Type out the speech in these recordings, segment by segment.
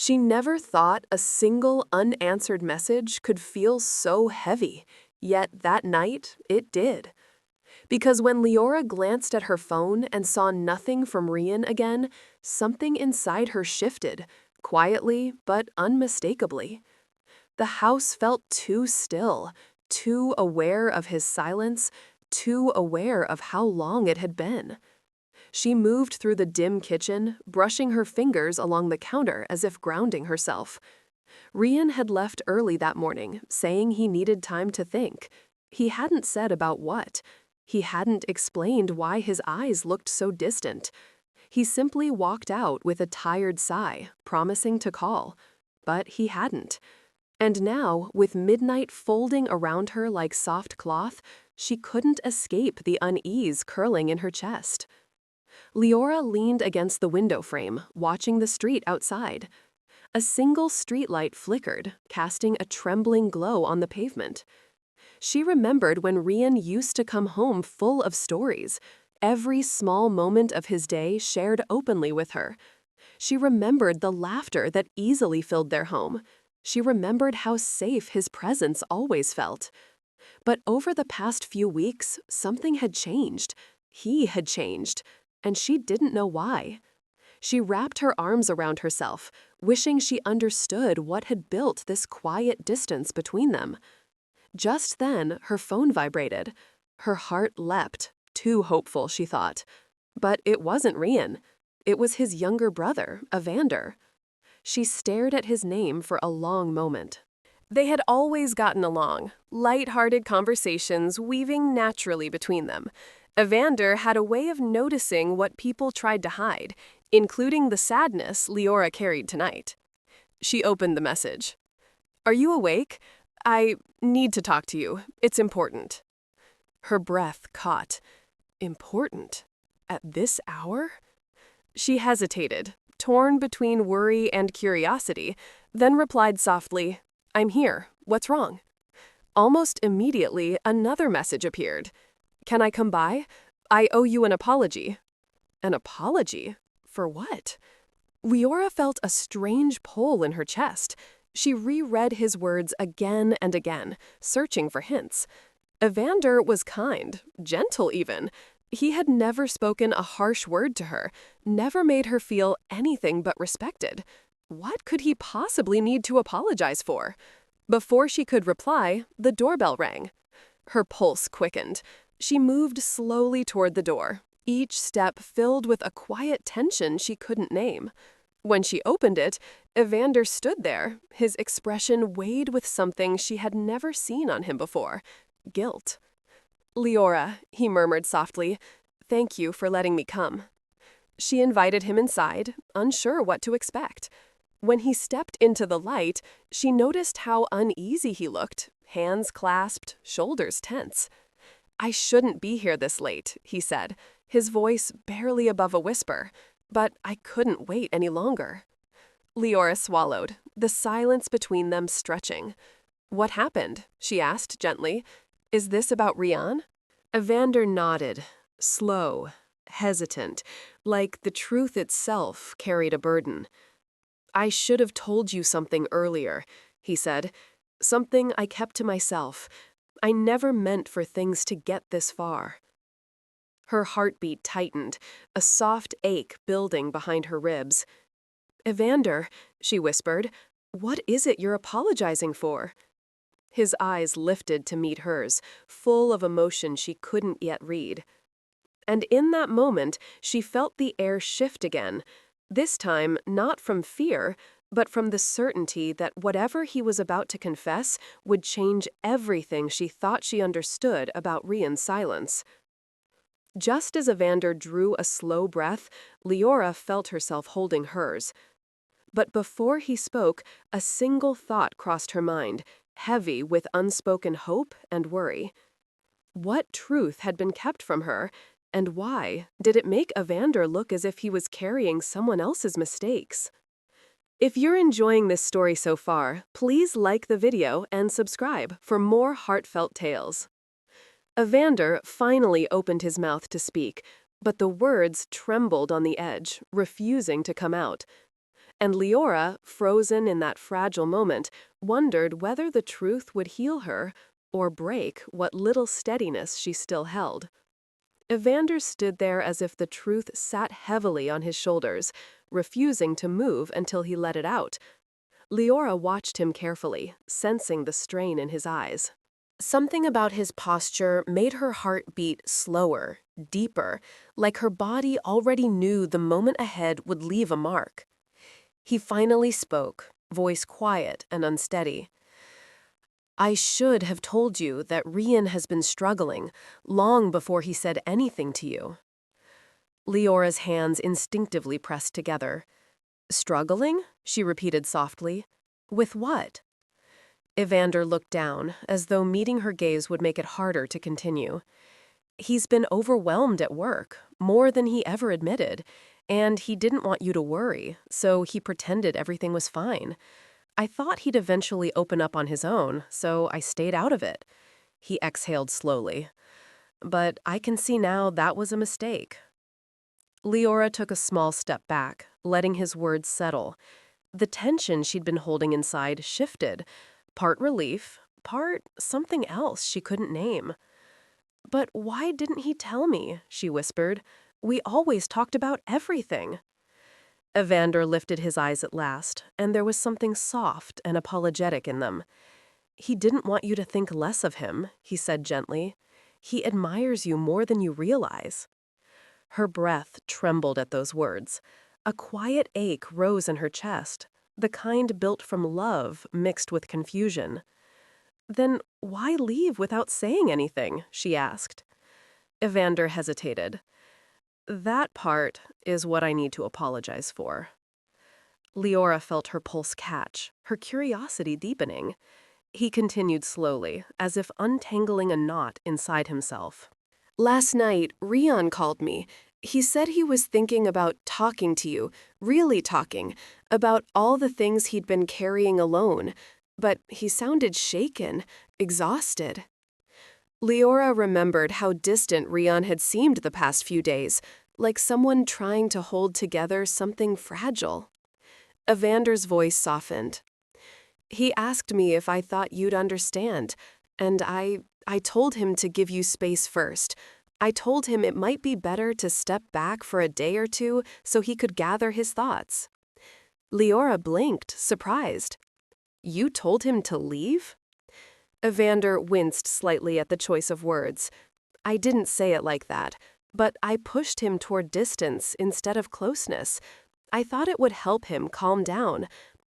She never thought a single unanswered message could feel so heavy, yet that night it did. Because when Leora glanced at her phone and saw nothing from Rian again, something inside her shifted, quietly but unmistakably. The house felt too still, too aware of his silence, too aware of how long it had been. She moved through the dim kitchen, brushing her fingers along the counter as if grounding herself. Rian had left early that morning, saying he needed time to think. He hadn't said about what. He hadn't explained why his eyes looked so distant. He simply walked out with a tired sigh, promising to call. But he hadn't. And now, with midnight folding around her like soft cloth, she couldn't escape the unease curling in her chest. Leora leaned against the window frame, watching the street outside. A single streetlight flickered, casting a trembling glow on the pavement. She remembered when Rian used to come home full of stories, every small moment of his day shared openly with her. She remembered the laughter that easily filled their home. She remembered how safe his presence always felt. But over the past few weeks, something had changed. He had changed, and she didn't know why. She wrapped her arms around herself, wishing she understood what had built this quiet distance between them. Just then, her phone vibrated. Her heart leapt, too hopeful, she thought. But it wasn't Rian. It was his younger brother, Evander. She stared at his name for a long moment. They had always gotten along, light-hearted conversations weaving naturally between them. Evander had a way of noticing what people tried to hide, including the sadness Leora carried tonight. She opened the message. "Are you awake? I need to talk to you. It's important." Her breath caught. Important? At this hour? She hesitated, torn between worry and curiosity, then replied softly, "I'm here. What's wrong?" Almost immediately, another message appeared. "Can I come by? I owe you an apology." An apology? For what? Leora felt a strange pull in her chest. She reread his words again and again, searching for hints. Evander was kind, gentle even. He had never spoken a harsh word to her, never made her feel anything but respected. What could he possibly need to apologize for? Before she could reply, the doorbell rang. Her pulse quickened. She moved slowly toward the door, each step filled with a quiet tension she couldn't name. When she opened it, Evander stood there, his expression weighed with something she had never seen on him before, guilt. "Leora," he murmured softly, "thank you for letting me come." She invited him inside, unsure what to expect. When he stepped into the light, she noticed how uneasy he looked, hands clasped, shoulders tense. "I shouldn't be here this late," he said, his voice barely above a whisper, "but I couldn't wait any longer." Leora swallowed, the silence between them stretching. "What happened?" she asked gently. "Is this about Rian?" Evander nodded, slow, hesitant, like the truth itself carried a burden. "I should have told you something earlier," he said. "Something I kept to myself. I never meant for things to get this far." Her heartbeat tightened, a soft ache building behind her ribs. "Evander," she whispered, "what is it you're apologizing for?" His eyes lifted to meet hers, full of emotion she couldn't yet read. And in that moment, she felt the air shift again, this time not from fear, but from the certainty that whatever he was about to confess would change everything she thought she understood about Rian's silence. Just as Evander drew a slow breath, Leora felt herself holding hers. But before he spoke, a single thought crossed her mind, heavy with unspoken hope and worry. What truth had been kept from her, and why did it make Evander look as if he was carrying someone else's mistakes? If you're enjoying this story so far, please like the video and subscribe for more heartfelt tales. Evander finally opened his mouth to speak, but the words trembled on the edge, refusing to come out. And Leora, frozen in that fragile moment, wondered whether the truth would heal her or break what little steadiness she still held. Evander stood there as if the truth sat heavily on his shoulders, refusing to move until he let it out. Leora watched him carefully, sensing the strain in his eyes. Something about his posture made her heart beat slower, deeper, like her body already knew the moment ahead would leave a mark. He finally spoke, voice quiet and unsteady. "I should have told you that Rian has been struggling long before he said anything to you." Leora's hands instinctively pressed together. "Struggling?" she repeated softly. "With what?" Evander looked down, as though meeting her gaze would make it harder to continue. "He's been overwhelmed at work, more than he ever admitted, and he didn't want you to worry, so he pretended everything was fine. I thought he'd eventually open up on his own, so I stayed out of it." He exhaled slowly. "But I can see now that was a mistake." Leora took a small step back, letting his words settle. The tension she'd been holding inside shifted, part relief, part something else she couldn't name. "But why didn't he tell me?" she whispered. "We always talked about everything." Evander lifted his eyes at last, and there was something soft and apologetic in them. "He didn't want you to think less of him," he said gently. "He admires you more than you realize." Her breath trembled at those words. A quiet ache rose in her chest, the kind built from love mixed with confusion. "Then why leave without saying anything?" she asked. Evander hesitated. "That part is what I need to apologize for." Leora felt her pulse catch, her curiosity deepening. He continued slowly, as if untangling a knot inside himself. "Last night, Rian called me. He said he was thinking about talking to you, really talking, about all the things he'd been carrying alone, but he sounded shaken, exhausted." Leora remembered how distant Rian had seemed the past few days, like someone trying to hold together something fragile. Evander's voice softened. "He asked me if I thought you'd understand, and I told him to give you space first. I told him it might be better to step back for a day or two so he could gather his thoughts." Leora blinked, surprised. "You told him to leave?" Evander winced slightly at the choice of words. "I didn't say it like that, but I pushed him toward distance instead of closeness. I thought it would help him calm down.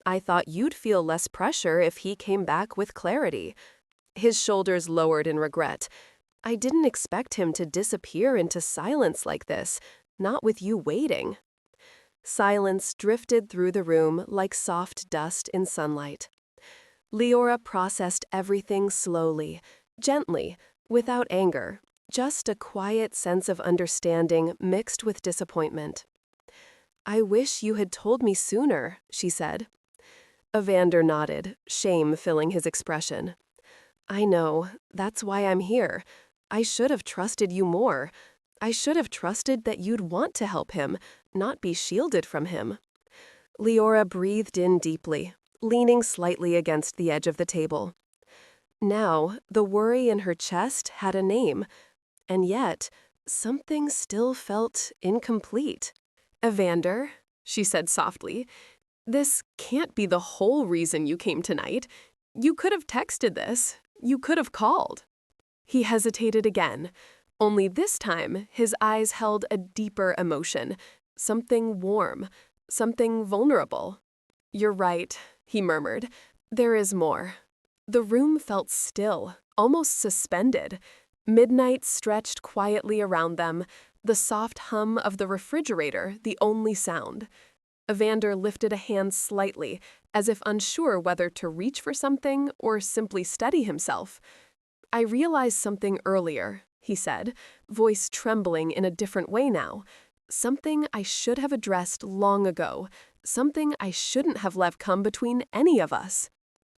I thought you'd feel less pressure if he came back with clarity." His shoulders lowered in regret. "I didn't expect him to disappear into silence like this, not with you waiting." Silence drifted through the room like soft dust in sunlight. Leora processed everything slowly, gently, without anger, just a quiet sense of understanding mixed with disappointment. "I wish you had told me sooner," she said. Evander nodded, shame filling his expression. "I know. That's why I'm here. I should have trusted you more. I should have trusted that you'd want to help him, not be shielded from him." Leora breathed in deeply, leaning slightly against the edge of the table. Now, the worry in her chest had a name, and yet, something still felt incomplete. "Evander," she said softly, "this can't be the whole reason you came tonight. You could have texted this. You could have called." He hesitated again, only this time his eyes held a deeper emotion, something warm, something vulnerable. "You're right," he murmured. "There is more." The room felt still, almost suspended. Midnight stretched quietly around them, the soft hum of the refrigerator the only sound. Evander lifted a hand slightly, as if unsure whether to reach for something or simply steady himself. "I realized something earlier," he said, voice trembling in a different way now. "Something I should have addressed long ago, something I shouldn't have let come between any of us."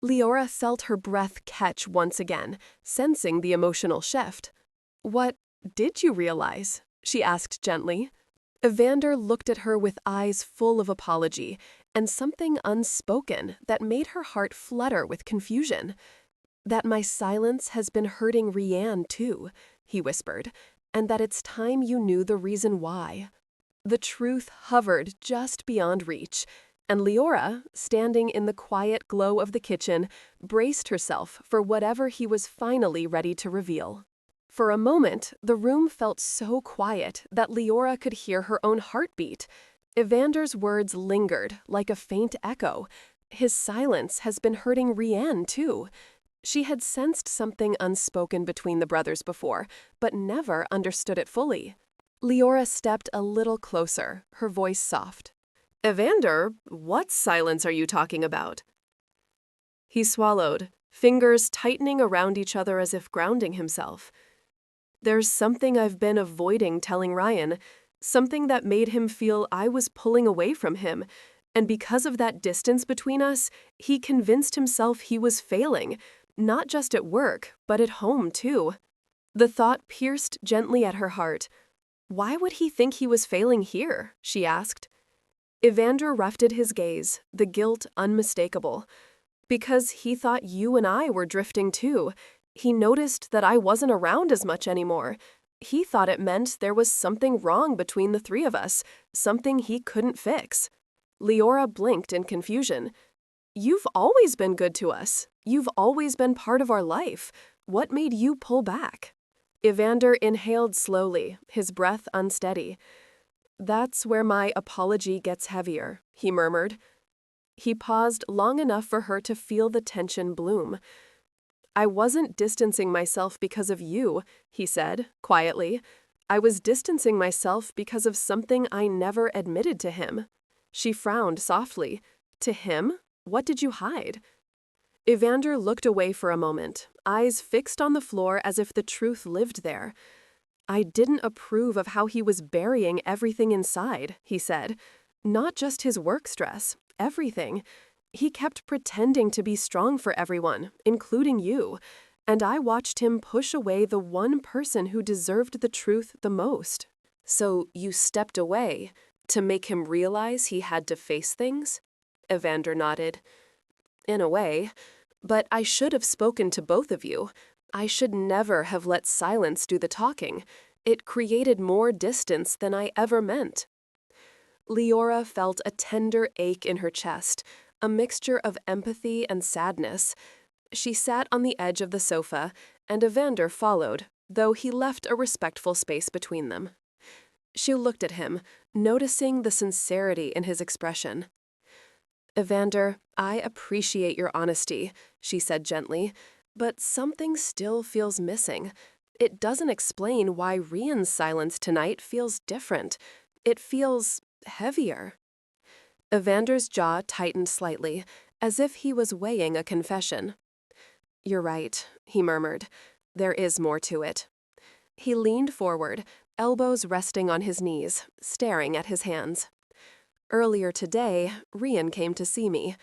Leora felt her breath catch once again, sensing the emotional shift. "What did you realize?" she asked gently. Evander looked at her with eyes full of apology, and something unspoken that made her heart flutter with confusion. "That my silence has been hurting Rianne too," he whispered, "and that it's time you knew the reason why." The truth hovered just beyond reach, and Leora, standing in the quiet glow of the kitchen, braced herself for whatever he was finally ready to reveal. For a moment, the room felt so quiet that Leora could hear her own heartbeat. Evander's words lingered like a faint echo. His silence has been hurting Rianne too. She had sensed something unspoken between the brothers before, but never understood it fully. Leora stepped a little closer, her voice soft. "Evander, what silence are you talking about?" He swallowed, fingers tightening around each other as if grounding himself. "There's something I've been avoiding telling Ryan, something that made him feel I was pulling away from him, and because of that distance between us, he convinced himself he was failing, not just at work, but at home too." The thought pierced gently at her heart. "Why would he think he was failing here?" she asked. Evander roughed his gaze, the guilt unmistakable. "Because he thought you and I were drifting too. He noticed that I wasn't around as much anymore. He thought it meant there was something wrong between the three of us, something he couldn't fix." Leora blinked in confusion. "You've always been good to us. You've always been part of our life. What made you pull back?" Evander inhaled slowly, his breath unsteady. "That's where my apology gets heavier," he murmured. He paused long enough for her to feel the tension bloom. "I wasn't distancing myself because of you," he said, quietly. "I was distancing myself because of something I never admitted to him." She frowned softly. "To him? What did you hide?" Evander looked away for a moment, eyes fixed on the floor as if the truth lived there. "I didn't approve of how he was burying everything inside," he said. "Not just his work stress, everything. He kept pretending to be strong for everyone, including you, and I watched him push away the one person who deserved the truth the most." "So you stepped away to make him realize he had to face things?" Evander nodded. "In a way. But I should have spoken to both of you. I should never have let silence do the talking. It created more distance than I ever meant." Leora felt a tender ache in her chest, a mixture of empathy and sadness. She sat on the edge of the sofa, and Evander followed, though he left a respectful space between them. She looked at him, noticing the sincerity in his expression. "Evander, I appreciate your honesty," she said gently, "but something still feels missing. It doesn't explain why Rian's silence tonight feels different. It feels heavier." Evander's jaw tightened slightly, as if he was weighing a confession. "You're right," he murmured. "There is more to it." He leaned forward, elbows resting on his knees, staring at his hands. "Earlier today, Rian came to see me."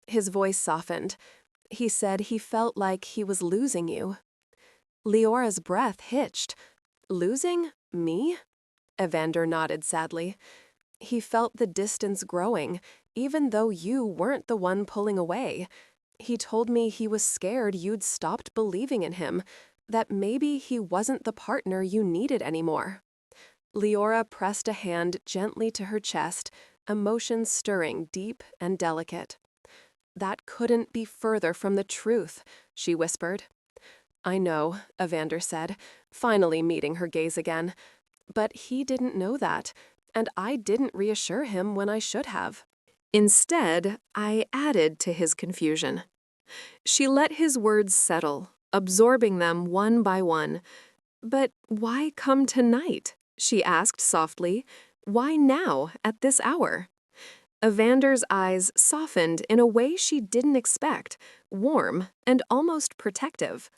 His voice softened. "He said he felt like he was losing you." Leora's breath hitched. "Losing? Me?" Evander nodded sadly. "He felt the distance growing, even though you weren't the one pulling away. He told me he was scared you'd stopped believing in him, that maybe he wasn't the partner you needed anymore." Leora pressed a hand gently to her chest, emotions stirring deep and delicate. "That couldn't be further from the truth," she whispered. "I know," Evander said, finally meeting her gaze again. "But he didn't know that, and I didn't reassure him when I should have. Instead, I added to his confusion." She let his words settle, absorbing them one by one. "But why come tonight?" she asked softly. "Why now, at this hour?" Evander's eyes softened in a way she didn't expect, warm and almost protective.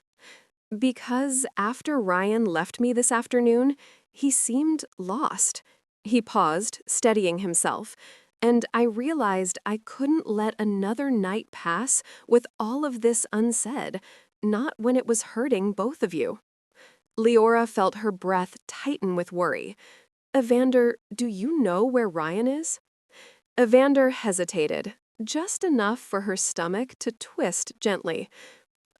"Because after Ryan left me this afternoon, he seemed lost." He paused, steadying himself, and I realized I couldn't let another night pass with all of this unsaid, not when it was hurting both of you. Leora felt her breath tighten with worry. "Evander, do you know where Ryan is?" Evander hesitated, just enough for her stomach to twist gently.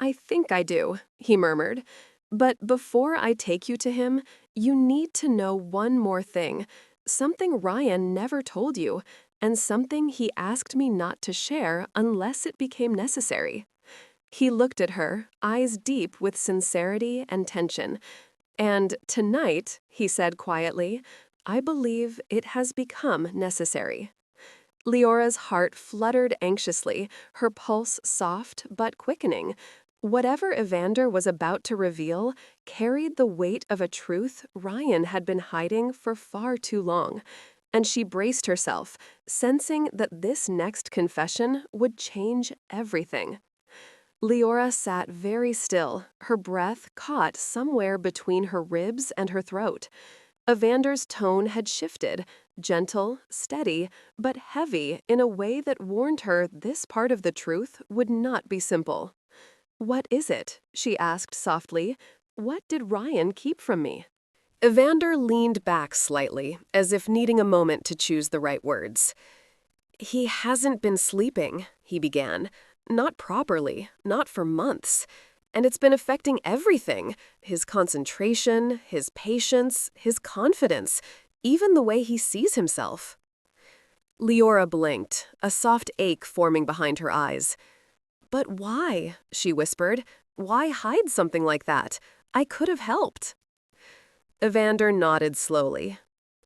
I think I do, he murmured. But before I take you to him, you need to know one more thing. Something Ryan never told you, and something he asked me not to share unless it became necessary. He looked at her, eyes deep with sincerity and tension. And tonight, he said quietly, I believe it has become necessary. Leora's heart fluttered anxiously, her pulse soft but quickening. Whatever Evander was about to reveal carried the weight of a truth Ryan had been hiding for far too long, and she braced herself, sensing that this next confession would change everything. Leora sat very still, her breath caught somewhere between her ribs and her throat. Evander's tone had shifted, gentle, steady, but heavy in a way that warned her this part of the truth would not be simple. "What is it?" she asked softly. "What did Ryan keep from me?" Evander leaned back slightly, as if needing a moment to choose the right words. "He hasn't been sleeping," he began. "Not properly, not for months. And it's been affecting everything. His concentration, his patience, his confidence, even the way he sees himself." Leora blinked, a soft ache forming behind her eyes. "But why?" she whispered. "Why hide something like that? I could have helped." Evander nodded slowly.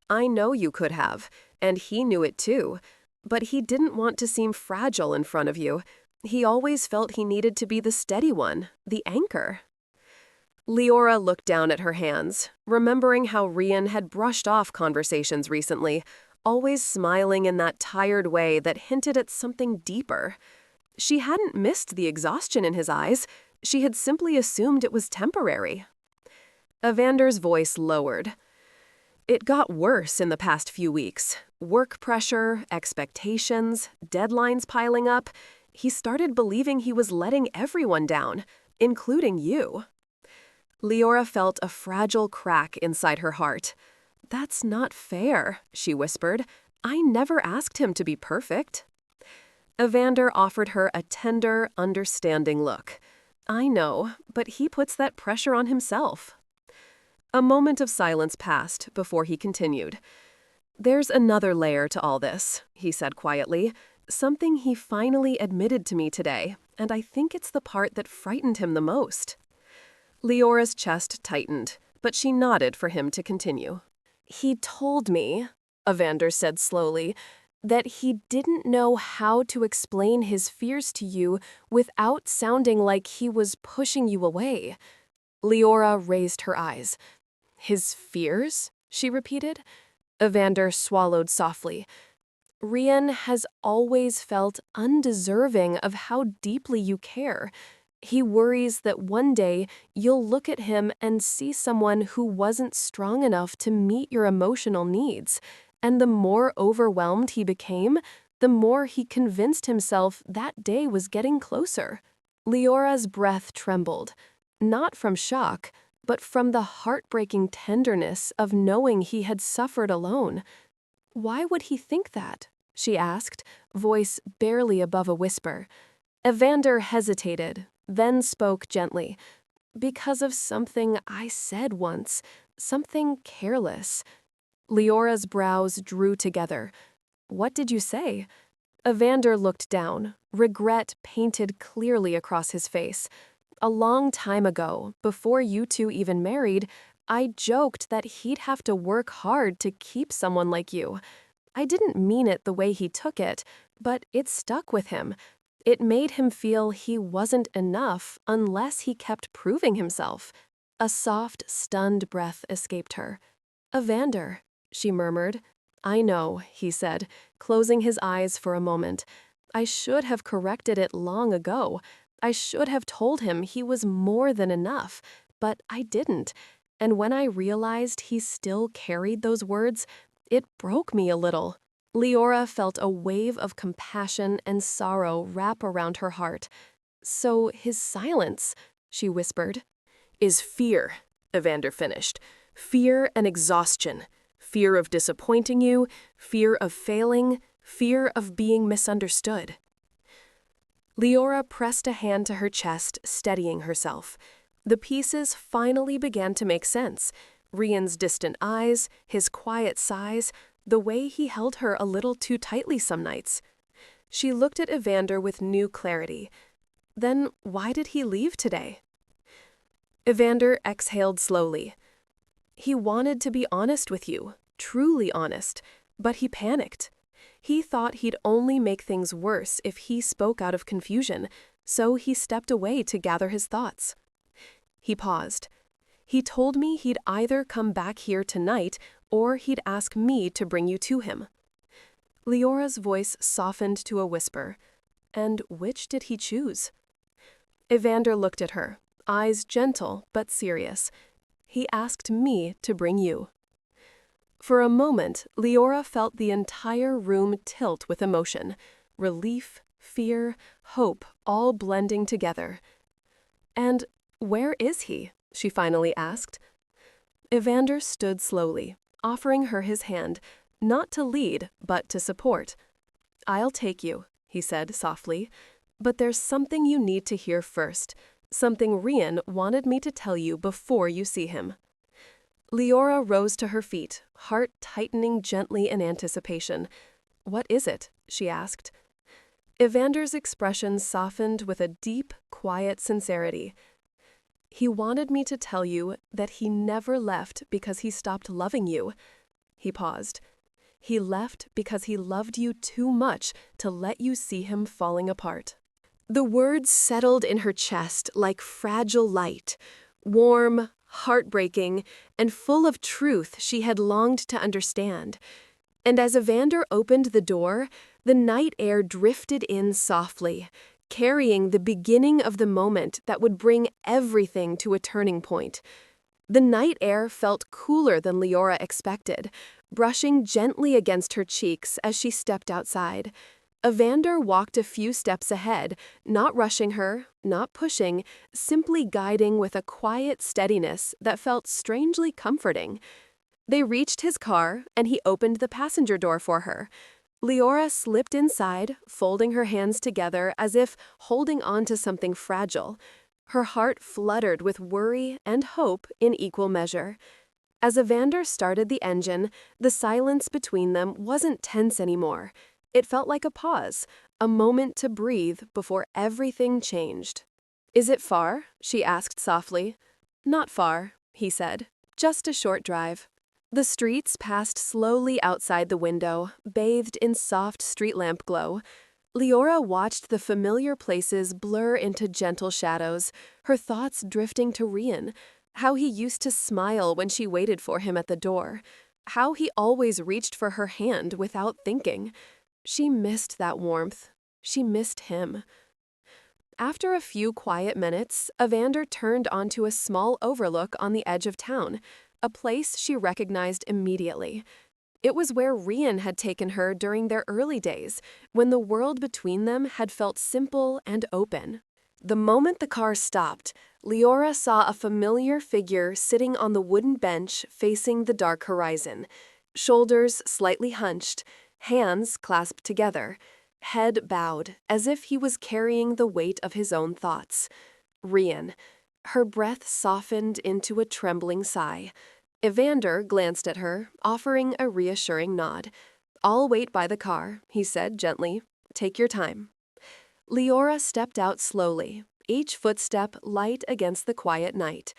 "I know you could have, and he knew it too. But he didn't want to seem fragile in front of you. He always felt he needed to be the steady one, the anchor." Leora looked down at her hands, remembering how Rian had brushed off conversations recently, always smiling in that tired way that hinted at something deeper. She hadn't missed the exhaustion in his eyes. She had simply assumed it was temporary. Evander's voice lowered. "It got worse in the past few weeks. Work pressure, expectations, deadlines piling up. He started believing he was letting everyone down, including you." Leora felt a fragile crack inside her heart. "That's not fair," she whispered. "I never asked him to be perfect." Evander offered her a tender, understanding look. "I know, but he puts that pressure on himself." A moment of silence passed before he continued. "There's another layer to all this," he said quietly. "Something he finally admitted to me today, and I think it's the part that frightened him the most." Leora's chest tightened, but she nodded for him to continue. "He told me," Evander said slowly, "that he didn't know how to explain his fears to you without sounding like he was pushing you away." Leora raised her eyes. "His fears?" she repeated. Evander swallowed softly. "Rian has always felt undeserving of how deeply you care. He worries that one day you'll look at him and see someone who wasn't strong enough to meet your emotional needs. And the more overwhelmed he became, the more he convinced himself that day was getting closer." Leora's breath trembled, not from shock, but from the heartbreaking tenderness of knowing he had suffered alone. "Why would he think that?" she asked, voice barely above a whisper. Evander hesitated, then spoke gently. "Because of something I said once, something careless." Leora's brows drew together. "What did you say?" Evander looked down, regret painted clearly across his face. "A long time ago, before you two even married, I joked that he'd have to work hard to keep someone like you. I didn't mean it the way he took it, but it stuck with him. It made him feel he wasn't enough unless he kept proving himself." A soft, stunned breath escaped her. "Evander," she murmured. "I know," he said, closing his eyes for a moment. "I should have corrected it long ago. I should have told him he was more than enough, but I didn't. And when I realized he still carried those words, it broke me a little." Leora felt a wave of compassion and sorrow wrap around her heart. "So his silence," she whispered. "Is fear," Evander finished. "Fear and exhaustion. Fear of disappointing you, fear of failing, fear of being misunderstood. Leora pressed a hand to her chest, steadying herself. The pieces finally began to make sense. Rian's distant eyes, his quiet sighs, the way he held her a little too tightly some nights. She looked at Evander with new clarity. Then why did he leave today? Evander exhaled slowly. He wanted to be honest with you, truly honest, but he panicked. He thought he'd only make things worse if he spoke out of confusion, so he stepped away to gather his thoughts. He paused. He told me he'd either come back here tonight or he'd ask me to bring you to him. Leora's voice softened to a whisper. And which did he choose? Evander looked at her, eyes gentle but serious. He asked me to bring you. For a moment, Leora felt the entire room tilt with emotion. Relief, fear, hope, all blending together. And where is he? She finally asked. Evander stood slowly, offering her his hand, not to lead, but to support. I'll take you, he said softly, but there's something you need to hear first, something Rian wanted me to tell you before you see him. Leora rose to her feet, heart tightening gently in anticipation. What is it? She asked. Evander's expression softened with a deep, quiet sincerity. He wanted me to tell you that he never left because he stopped loving you. He paused. He left because he loved you too much to let you see him falling apart. The words settled in her chest like fragile light, warm, heartbreaking, and full of truth she had longed to understand. And as Evander opened the door, the night air drifted in softly, carrying the beginning of the moment that would bring everything to a turning point. The night air felt cooler than Leora expected, brushing gently against her cheeks as she stepped outside. Evander walked a few steps ahead, not rushing her, not pushing, simply guiding with a quiet steadiness that felt strangely comforting. They reached his car, and he opened the passenger door for her. Leora slipped inside, folding her hands together as if holding on to something fragile. Her heart fluttered with worry and hope in equal measure. As Evander started the engine, the silence between them wasn't tense anymore. It felt like a pause, a moment to breathe before everything changed. Is it far? She asked softly. Not far, he said. Just a short drive. The streets passed slowly outside the window, bathed in soft street lamp glow. Leora watched the familiar places blur into gentle shadows, her thoughts drifting to Rian, how he used to smile when she waited for him at the door, how he always reached for her hand without thinking. She missed that warmth. She missed him. After a few quiet minutes, Evander turned onto a small overlook on the edge of town, a place she recognized immediately. It was where Rian had taken her during their early days, when the world between them had felt simple and open. The moment the car stopped, Leora saw a familiar figure sitting on the wooden bench facing the dark horizon, shoulders slightly hunched, hands clasped together, head bowed, as if he was carrying the weight of his own thoughts. Rian. Her breath softened into a trembling sigh. Evander glanced at her, offering a reassuring nod. I'll wait by the car, he said gently. Take your time. Leora stepped out slowly, each footstep light against the quiet night.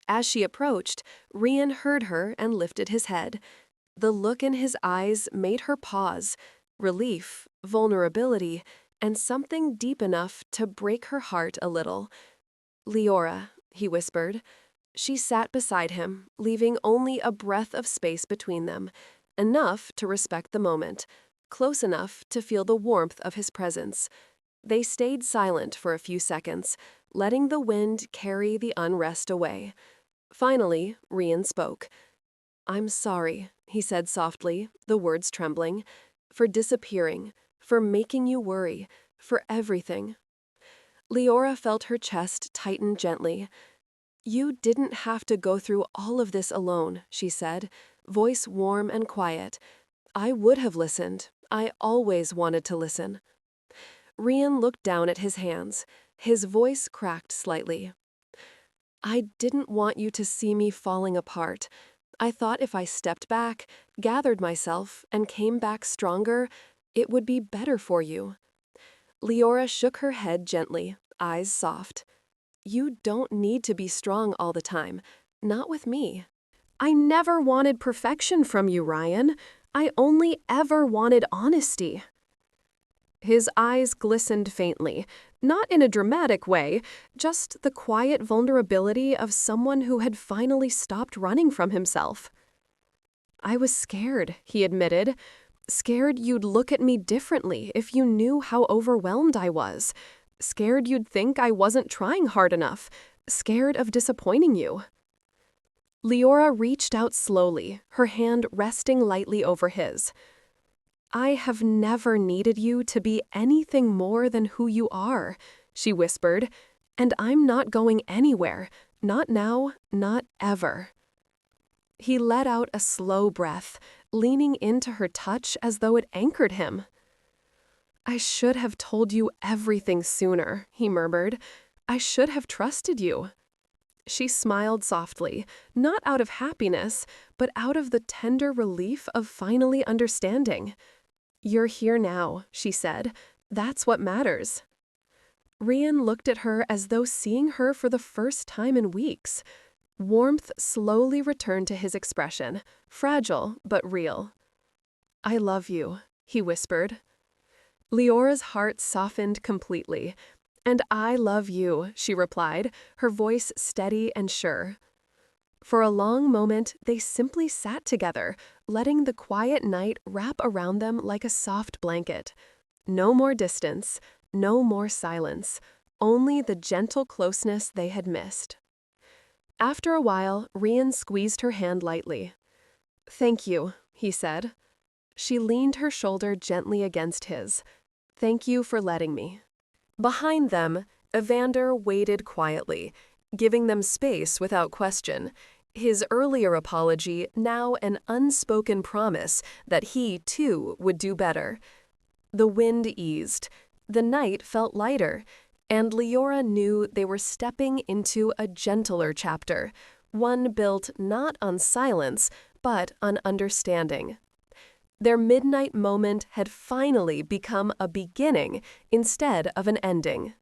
As she approached, Rian heard her and lifted his head. The look in his eyes made her pause, relief, vulnerability, and something deep enough to break her heart a little. Leora, he whispered. She sat beside him, leaving only a breath of space between them, enough to respect the moment, close enough to feel the warmth of his presence. They stayed silent for a few seconds, letting the wind carry the unrest away. Finally, Rian spoke. I'm sorry, he said softly, the words trembling, for disappearing, for making you worry, for everything. Leora felt her chest tighten gently. You didn't have to go through all of this alone, she said, voice warm and quiet. I would have listened. I always wanted to listen. Rian looked down at his hands. His voice cracked slightly. I didn't want you to see me falling apart. I thought if I stepped back, gathered myself, and came back stronger, it would be better for you. Leora shook her head gently, eyes soft. You don't need to be strong all the time. Not with me. I never wanted perfection from you, Ryan. I only ever wanted honesty. His eyes glistened faintly, not in a dramatic way, just the quiet vulnerability of someone who had finally stopped running from himself. I was scared, he admitted. Scared you'd look at me differently if you knew how overwhelmed I was. Scared you'd think I wasn't trying hard enough. Scared of disappointing you. Leora reached out slowly, her hand resting lightly over his. I have never needed you to be anything more than who you are, she whispered, and I'm not going anywhere, not now, not ever. He let out a slow breath, leaning into her touch as though it anchored him. I should have told you everything sooner, he murmured. I should have trusted you. She smiled softly, not out of happiness, but out of the tender relief of finally understanding. You're here now, she said. That's what matters. Rian looked at her as though seeing her for the first time in weeks. Warmth slowly returned to his expression, fragile but real. I love you, he whispered. Leora's heart softened completely. And I love you, she replied, her voice steady and sure. For a long moment, they simply sat together, letting the quiet night wrap around them like a soft blanket. No more distance, no more silence, only the gentle closeness they had missed. After a while, Rian squeezed her hand lightly. Thank you, he said. She leaned her shoulder gently against his. Thank you for letting me. Behind them, Evander waited quietly, giving them space without question, his earlier apology now an unspoken promise that he, too, would do better. The wind eased, the night felt lighter, and Leora knew they were stepping into a gentler chapter, one built not on silence, but on understanding. Their midnight moment had finally become a beginning instead of an ending.